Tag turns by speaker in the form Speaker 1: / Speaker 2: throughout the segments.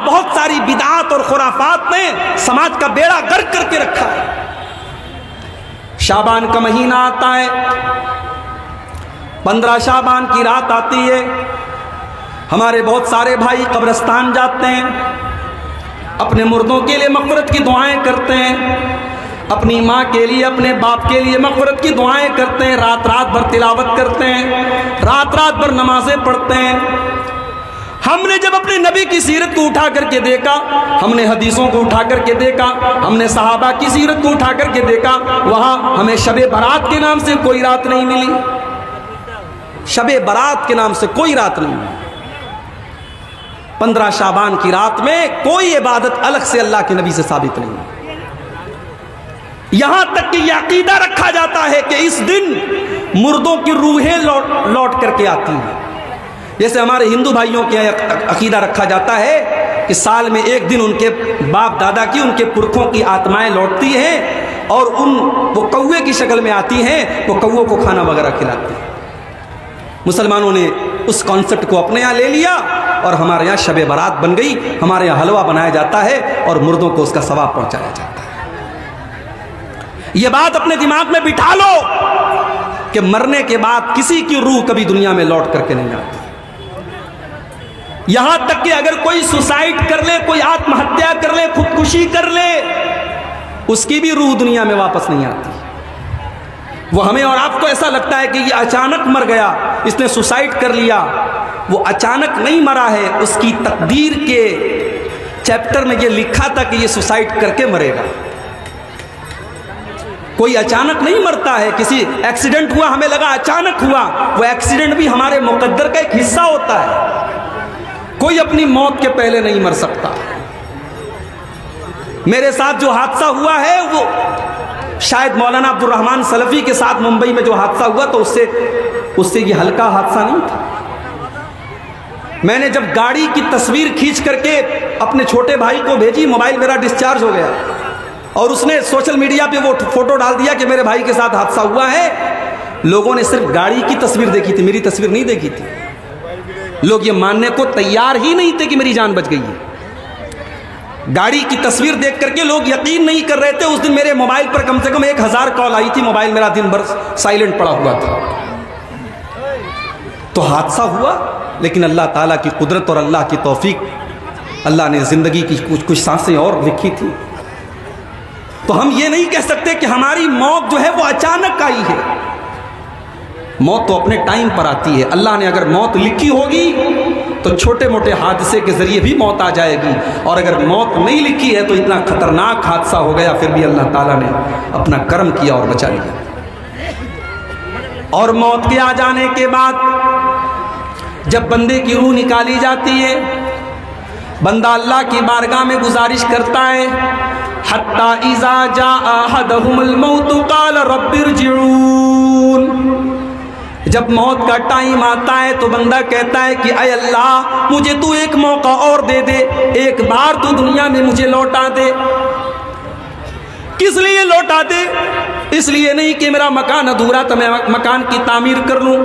Speaker 1: बहुत सारी बिदात और खुराफात ने समाज का बेड़ा गर्क करके रखा है। शाबान का महीना आता है, 15 शाबान की रात आती है, हमारे बहुत सारे भाई कब्रिस्तान जाते हैं, अपने मुर्दों के लिए मग़फ़िरत की दुआएं करते हैं, अपनी माँ के लिए, अपने बाप के लिए मग़फ़िरत की दुआएं करते हैं, रात रात भर तिलावत करते हैं, रात रात भर नमाज़ें पढ़ते हैं। हमने जब अपने नबी की सीरत को उठा करके देखा, हमने हदीसों को उठा करके देखा, हमने सहाबा की सीरत को उठा करके देखा, वहाँ हमें शबे बारात के नाम से कोई रात नहीं मिली। शबे बारात के नाम से कोई रात नहीं मिली। 15 शाबान की रात में कोई इबादत अलग से अल्लाह के नबी से साबित नहीं। यहां तक कि यह अकीदा रखा जाता है कि इस दिन मुर्दों की रूहें लौट करके आती हैं। जैसे हमारे हिंदू भाइयों के अकीदा रखा जाता है कि साल में एक दिन उनके बाप दादा की, उनके पुरखों की आत्माएं लौटती हैं और वो कौवे की शक्ल में आती हैं, वो कौवों को खाना वगैरह खिलाती हैं। मुसलमानों ने उस कॉन्सेप्ट को अपने यहाँ ले लिया और हमारे यहाँ शबे बारात बन गई। हमारे यहाँ हलवा बनाया जाता है और मुर्दों को उसका सवाब पहुंचाया जाता है। यह बात अपने दिमाग में बिठा लो कि मरने के बाद किसी की रूह कभी दुनिया में लौट करके नहीं आती। यहां तक कि अगर कोई सुसाइड कर ले, कोई आत्महत्या कर ले, खुदकुशी कर ले, उसकी भी रूह दुनिया में वापस नहीं आती। वो हमें और आपको ऐसा लगता है कि ये अचानक मर गया, इसने सुसाइड कर लिया। वो अचानक नहीं मरा है, उसकी तकदीर के चैप्टर में ये लिखा था कि ये सुसाइड करके मरेगा। कोई अचानक नहीं मरता है। किसी एक्सीडेंट हुआ, हमें लगा अचानक हुआ, वो एक्सीडेंट भी हमारे मुकद्दर का एक हिस्सा होता है। कोई अपनी मौत के पहले नहीं मर सकता। मेरे साथ जो हादसा हुआ है वो शायद मौलाना अब्दुल रहमान सलफी के साथ मुंबई में जो हादसा हुआ तो उससे ये हल्का हादसा नहीं था। मैंने जब गाड़ी की तस्वीर खींच करके अपने छोटे भाई को भेजी, मोबाइल मेरा डिस्चार्ज हो गया और उसने सोशल मीडिया पे वो फोटो डाल दिया कि मेरे भाई के साथ हादसा हुआ है। लोगों ने सिर्फ गाड़ी की तस्वीर देखी थी, मेरी तस्वीर नहीं देखी थी। लोग ये मानने को तैयार ही नहीं थे कि मेरी जान बच गई है। गाड़ी की तस्वीर देख करके लोग यकीन नहीं कर रहे थे। उस दिन मेरे मोबाइल पर कम से कम 1000 कॉल आई थी। मोबाइल मेरा दिन भर साइलेंट पड़ा हुआ था। तो हादसा हुआ, लेकिन अल्लाह ताला की कुदरत और अल्लाह की तौफीक, अल्लाह ने जिंदगी की कुछ सांसें और लिखी थी। तो हम ये नहीं कह सकते कि हमारी मौत जो है वो अचानक आई है। मौत तो अपने टाइम पर आती है। अल्लाह ने अगर मौत लिखी होगी तो छोटे मोटे हादसे के जरिए भी मौत आ जाएगी, और अगर मौत नहीं लिखी है तो इतना खतरनाक हादसा हो गया, फिर भी अल्लाह ताला ने अपना कर्म किया और बचा लिया। और मौत के आ जाने के बाद जब बंदे की रूह निकाली जाती है, बंदा अल्लाह की बारगाह में गुजारिश करता है, हत्ता इज़ा जाअ अहदहुमुल मौत क़ाल रब्बिरजिऊन। जब मौत का टाइम आता है तो बंदा कहता है कि अय अल्लाह, मुझे तू एक मौका और दे दे, एक बार तू दुनिया में मुझे लौटा दे। किस लिए लौटा दे? इसलिए नहीं कि मेरा मकान अधूरा था, मैं मकान की तामीर कर लूँ।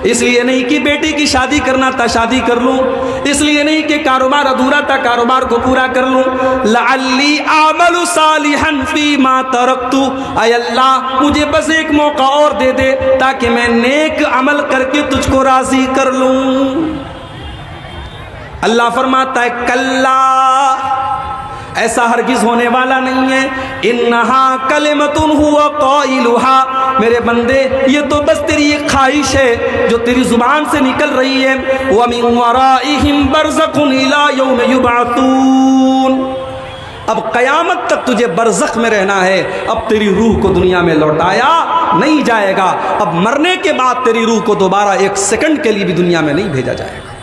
Speaker 1: इसलिए नहीं कि बेटी की शादी करना था, शादी कर लूँ। इसलिए नहीं कि कारोबार अधूरा था, कारोबार को पूरा कर लूँ। लअल्ली आमलु सालिहन फीमा तरक्तु। अय अल्लाह, मुझे बस एक मौका और दे दे ताकि मैं नेक अमल करके तुझको राजी कर लूँ। अल्लाह फरमाता है कल्ला, ऐसा हरगिज होने वाला नहीं है। इन्नहा कलिमतुन हुवा क़ाइलुहा, मेरे बंदे ये तो बस तेरी एक ख्वाहिश है जो तेरी जुबान से निकल रही है। व मिन वराइहिम बरज़खुन इला यौम युबअतून। अब क़यामत तक तुझे बरज़ख में रहना है। अब तेरी रूह को दुनिया में लौटाया नहीं जाएगा। अब मरने के बाद तेरी रूह को दोबारा एक सेकंड के लिए भी दुनिया में नहीं भेजा जाएगा।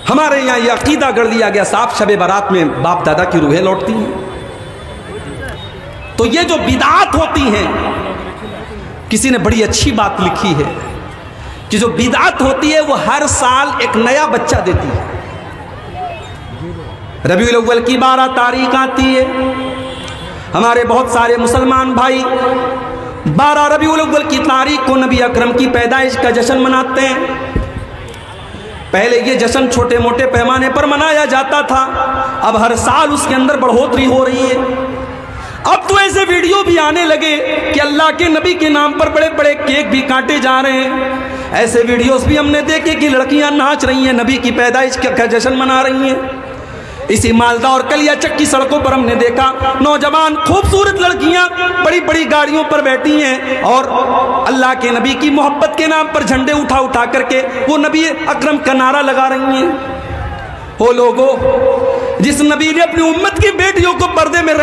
Speaker 1: हमारे यहाँ यह अकीदा गढ़ दिया गया, साफ शबे बारात में बाप दादा की रूहें लौटती हैं। तो ये जो बिदात होती हैं, किसी ने बड़ी अच्छी बात लिखी है कि जो बिदात होती है वो हर साल एक नया बच्चा देती है। रबीउल अव्वल की 12 तारीख आती है। हमारे बहुत सारे मुसलमान भाई 12 रबीउल अव्वल की तारीख को नबी अकरम की पैदाइश का जश्न मनाते हैं। पहले ये जश्न छोटे मोटे पैमाने पर मनाया अब हर साल उसके अंदर बढ़ोतरी हो रही है। अब तो ऐसे वीडियो भी आने लगे कि अल्लाह के नबी के नाम पर बड़े बड़े केक भी काटे जा रहे हैं। ऐसे वीडियोस भी हमने देखे कि लड़कियां नाच रही हैं, नबी की पैदाइश का जश्न मना रही हैं। इसी मालदा और कलियाचक की सड़कों पर हमने देखा नौजवान खूबसूरत लड़कियां बड़ी बड़ी गाड़ियों पर बैठी हैं और अल्लाह के नबी की मोहब्बत के नाम पर झंडे उठा उठा करके वो नबी अकरम का नारा लगा रही हैं। हो लोगों, जिस नबी ने अपनी उम्मत की बेटियों को पर्दे में रहने